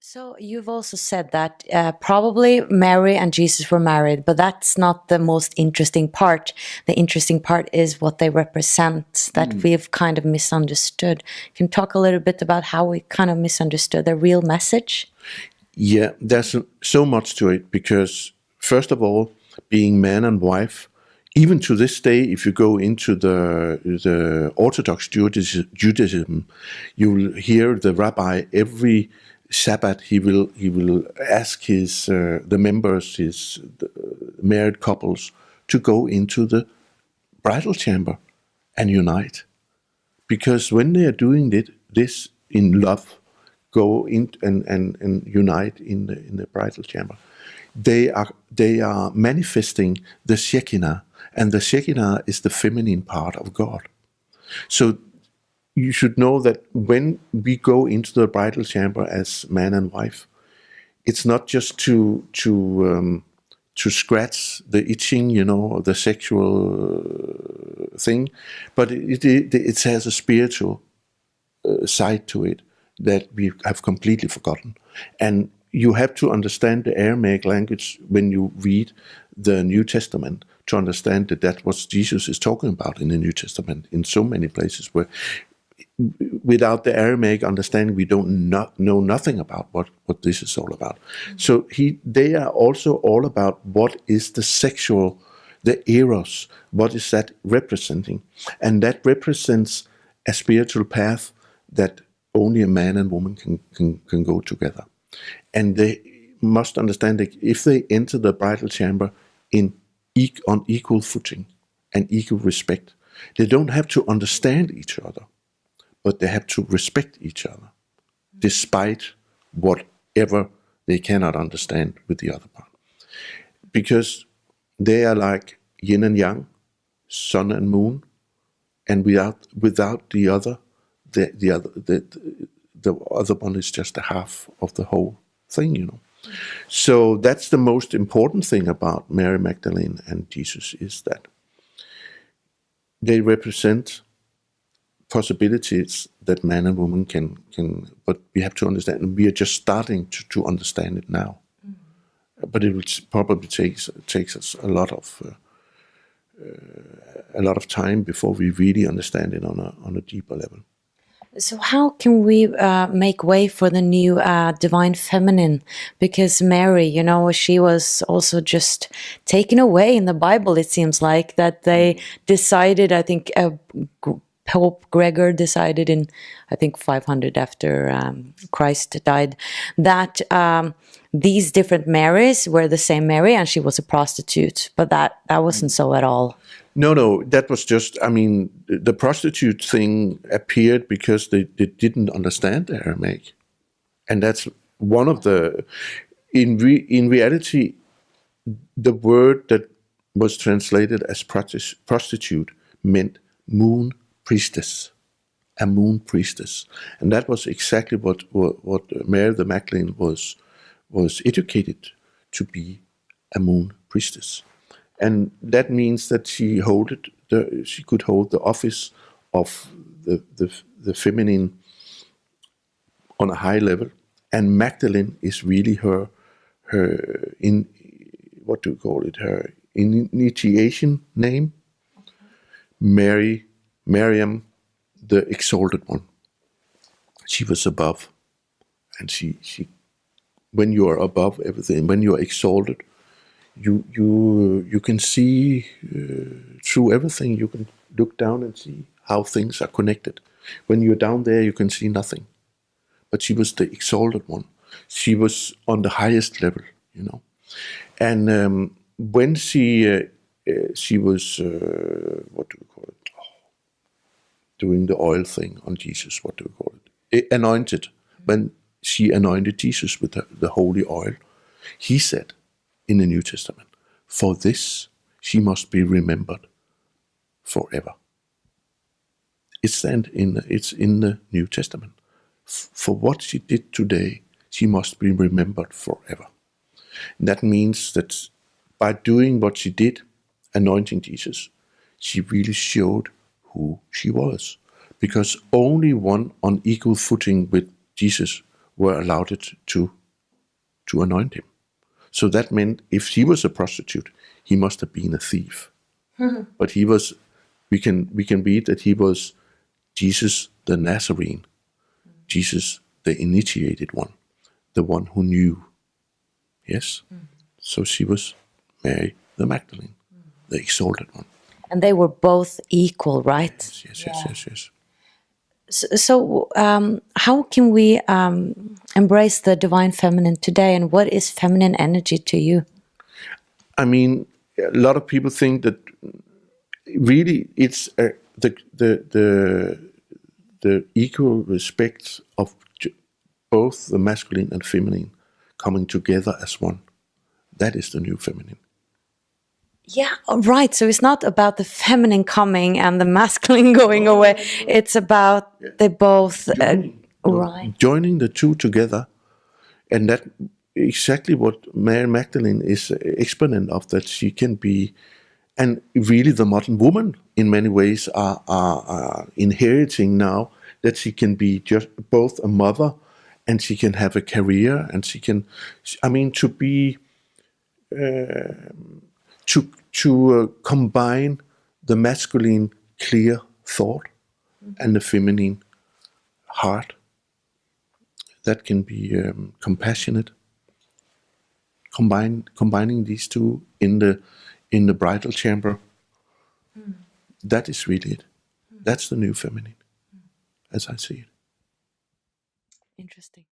So you've also said that probably Mary and Jesus were married, but that's not the most interesting part. The interesting part is what they represent that we've kind of misunderstood. Can you talk a little bit about how we kind of misunderstood the real message? Yeah, there's so much to it because, first of all, being man and wife, even to this day, if you go into the Orthodox Judaism, you will hear the rabbi every Sabbath. He will ask the members, the married couples, to go into the bridal chamber and unite, because when they are doing this in love, go in and unite in the bridal chamber, they are manifesting the Shekinah, and the Shekinah is the feminine part of God. So you should know that when we go into the bridal chamber as man and wife, it's not just to scratch the itching, the sexual thing, but it has a spiritual side to it that we have completely forgotten. And you have to understand the Aramaic language when you read the New Testament to understand that that's what Jesus is talking about in the New Testament in so many places, where without the Aramaic understanding, we don't know nothing about what this is all about. So they are also all about what is the sexual, the eros, what is that representing? And that represents a spiritual path that only a man and woman can go together. And they must understand that if they enter the bridal chamber on equal footing and equal respect, they don't have to understand each other, but they have to respect each other, despite whatever they cannot understand with the other part. Because they are like yin and yang, sun and moon, and without the other, the other one is just a half of the whole thing, So that's the most important thing about Mary Magdalene and Jesus, is that they represent possibilities that man and woman can, but we have to understand, and we are just starting to understand it now. But it will probably takes us a lot of time before we really understand it on a deeper level. So how can we make way for the new divine feminine? Because Mary, she was also just taken away in the Bible. It seems like that they decided, I think Pope Gregor decided in, I think 500 after Christ died, that these different Marys were the same Mary, and she was a prostitute. But that wasn't so at all. No, that was just, the prostitute thing appeared because they didn't understand Aramaic. And that's one of the, in reality, the word that was translated as prostitute meant moon priestess, a moon priestess. And that was exactly what Mary the Magdalene was educated to be, a moon priestess. And that means that she could hold the office of the feminine on a high level. And Magdalene is really her initiation name. Miriam, the exalted one. She was above, and she when you are above everything, when you are exalted, you can see through everything. You can look down and see how things are connected. When you're down there, you can see nothing. But she was the exalted one. She was on the highest level, And when she was doing the oil thing on Jesus, anointed. When she anointed Jesus with the holy oil, he said in the New Testament, for this she must be remembered forever. It's in the New Testament. For what she did today, she must be remembered forever. And that means that by doing what she did, anointing Jesus, she really showed who she was. Because only one on equal footing with Jesus were allowed it to anoint him. So that meant if he was a prostitute, he must have been a thief. But he was, we can read that he was Jesus the Nazarene, Jesus the initiated one, the one who knew. Yes? So she was Mary the Magdalene, the exalted one. And they were both equal, right? Yes. So, how can we embrace the divine feminine today, and what is feminine energy to you? I mean, a lot of people think that really it's the equal respect of both the masculine and feminine coming together as one. That is the new feminine. Yeah, right. So it's not about the feminine coming and the masculine going away. It's about they both right. Joining the two together, and that exactly what Mary Magdalene is exponent of, that she can be, and really the modern woman in many ways are inheriting now, that she can be just both a mother and she can have a career, and she can, I mean, to be to combine the masculine clear thought and the feminine heart that can be compassionate. Combining these two in the bridal chamber, that is really it. That's the new feminine, as I see it. Interesting.